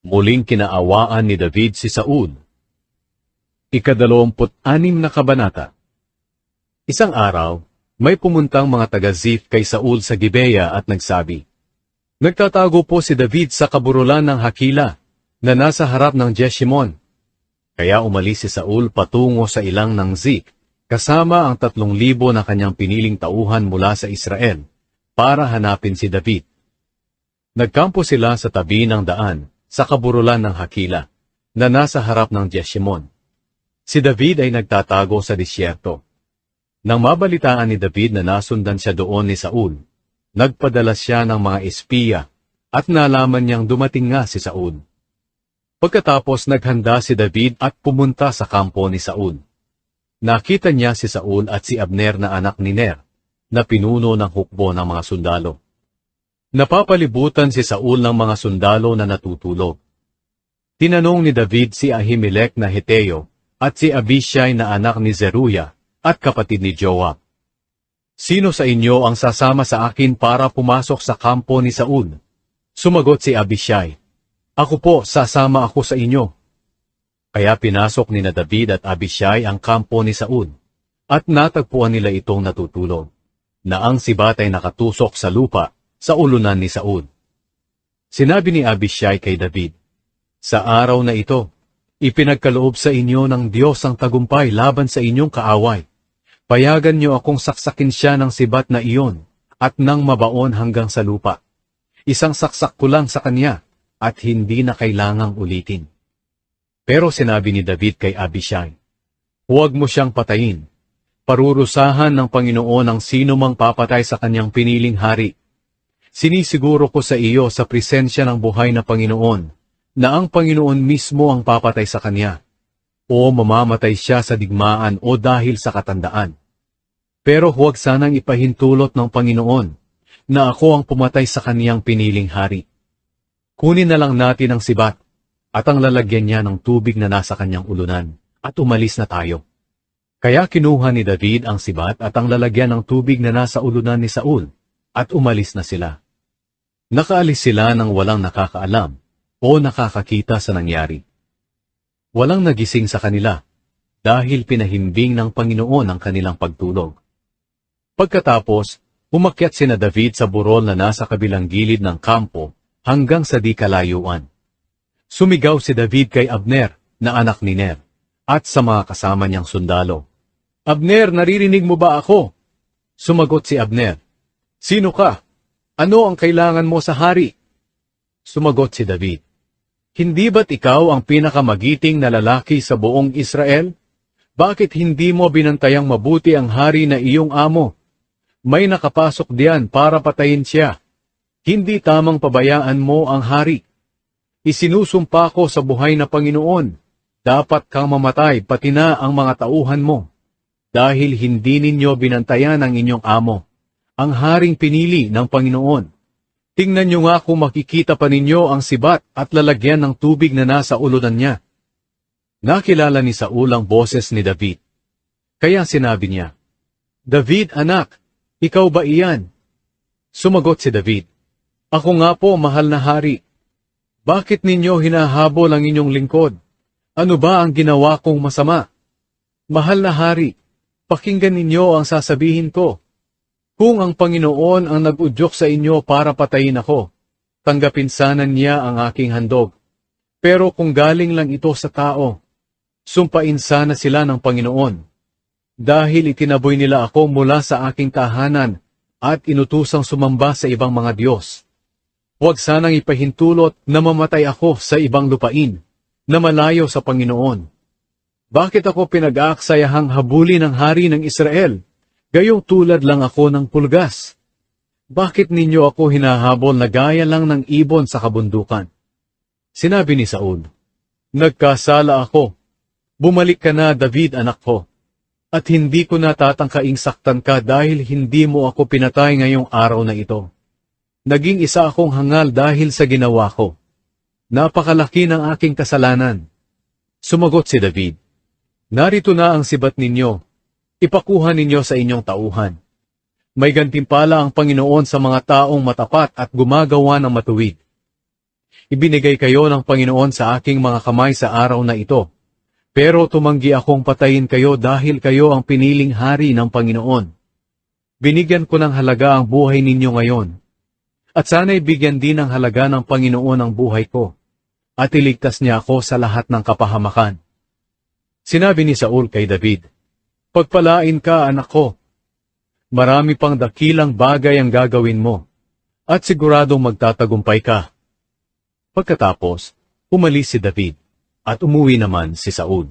Muling kinaawaan ni David si Saul. Ika-26 na kabanata. Isang araw, may pumuntang mga taga-Ziph kay Saul sa Gibeya at nagsabi, "Nagtatago po si David sa kaburulan ng Hakila na nasa harap ng Jeshimon." Kaya umalis si Saul patungo sa ilang ng Ziph, kasama ang 3,000 na kanyang piniling tauhan mula sa Israel, para hanapin si David. Nagkampo sila sa tabi ng daan, sa kaburulan ng Hakila, na nasa harap ng Jeshimon. Si David ay nagtatago sa disyerto. Nang mabalitaan ni David na nasundan siya doon ni Saul, nagpadala siya ng mga espiya at nalaman niyang dumating nga si Saul. Pagkatapos naghanda si David at pumunta sa kampo ni Saul. Nakita niya si Saul at si Abner na anak ni Ner, na pinuno ng hukbo ng mga sundalo. Napapalibutan si Saul ng mga sundalo na natutulog. Tinanong ni David si Ahimelech na Heteo at si Abishai na anak ni Zeruya at kapatid ni Joab. "Sino sa inyo ang sasama sa akin para pumasok sa kampo ni Saul?" Sumagot si Abishai, "Ako po, sasama ako sa inyo." Kaya pinasok ni David at Abishai ang kampo ni Saul, at natagpuan nila itong natutulog, na ang sibat ay nakatusok sa lupa sa ulunan ni Saul. Sinabi ni Abishai kay David, "Sa araw na ito, ipinagkaloob sa inyo ng Diyos ang tagumpay laban sa inyong kaaway. Payagan niyo akong saksakin siya ng sibat na iyon, at nang mabaon hanggang sa lupa. Isang saksak ko lang sa kanya, at hindi na kailangang ulitin." Pero sinabi ni David kay Abishai, "Huwag mo siyang patayin. Parurusahan ng Panginoon ang sino mang papatay sa kanyang piniling hari. Sinisiguro ko sa iyo sa presensya ng buhay na Panginoon, na ang Panginoon mismo ang papatay sa kanya, o mamamatay siya sa digmaan o dahil sa katandaan. Pero huwag sanang ipahintulot ng Panginoon na ako ang pumatay sa kaniyang piniling hari. Kunin na lang natin ang sibat at ang lalagyan niya ng tubig na nasa kanyang ulunan, at umalis na tayo." Kaya kinuha ni David ang sibat at ang lalagyan ng tubig na nasa ulunan ni Saul, at umalis na sila. Nakaalis sila nang walang nakakaalam o nakakakita sa nangyari. Walang nagising sa kanila, dahil pinahimbing ng Panginoon ang kanilang pagtulog. Pagkatapos, umakyat sina David sa burol na nasa kabilang gilid ng kampo hanggang sa di kalayuan. Sumigaw si David kay Abner, na anak ni Ner, at sa mga kasama niyang sundalo, "Abner, naririnig mo ba ako?" Sumagot si Abner, "Sino ka? Ano ang kailangan mo sa hari?" Sumagot si David, "Hindi ba't ikaw ang pinakamagiting na lalaki sa buong Israel? Bakit hindi mo binantayang mabuti ang hari na iyong amo? May nakapasok diyan para patayin siya. Hindi tamang pabayaan mo ang hari. Isinusumpa ko sa buhay na Panginoon, dapat kang mamatay pati na ang mga tauhan mo, dahil hindi ninyo binantayan ang inyong amo, ang haring pinili ng Panginoon. Tingnan nyo nga kung makikita pa ninyo ang sibat at lalagyan ng tubig na nasa ulunan niya." Nakilala ni Saul ang boses ni David. Kaya sinabi niya, "David, anak, ikaw ba iyan?" Sumagot si David, "Ako nga po, mahal na hari. Bakit ninyo hinahabol ang inyong lingkod? Ano ba ang ginawa kong masama? Mahal na hari, pakinggan ninyo ang sasabihin ko. Kung ang Panginoon ang nag-udyok sa inyo para patayin ako, tanggapin sana niya ang aking handog. Pero kung galing lang ito sa tao, sumpain sana sila ng Panginoon. Dahil itinaboy nila ako mula sa aking tahanan at inutusang sumamba sa ibang mga Diyos. Huwag sanang ipahintulot na mamatay ako sa ibang lupain, na malayo sa Panginoon. Bakit ako pinag-aaksayahang habulin ng hari ng Israel? Gayong tulad lang ako ng pulgas. Bakit ninyo ako hinahabol na gaya lang ng ibon sa kabundukan?" Sinabi ni Saul, "Nagkasala ako. Bumalik ka na, David, anak ko. At hindi ko natatangkaing saktan ka dahil hindi mo ako pinatay ngayong araw na ito. Naging isa akong hangal dahil sa ginawa ko. Napakalaki ng aking kasalanan." Sumagot si David, "Narito na ang sibat ninyo. Ipakuha ninyo sa inyong tauhan. May gantimpala ang Panginoon sa mga taong matapat at gumagawa ng matuwid. Ibinigay kayo ng Panginoon sa aking mga kamay sa araw na ito. Pero tumanggi akong patayin kayo dahil kayo ang piniling hari ng Panginoon. Binigyan ko ng halaga ang buhay ninyo ngayon. At sana'y bigyan din ng halaga ng Panginoon ang buhay ko. At iligtas niya ako sa lahat ng kapahamakan. Sinabi ni Saul kay David, "Pagpalain ka, anak ko. Marami pang dakilang bagay ang gagawin mo, at siguradong magtatagumpay ka." Pagkatapos, umalis si David, at umuwi naman si Saul.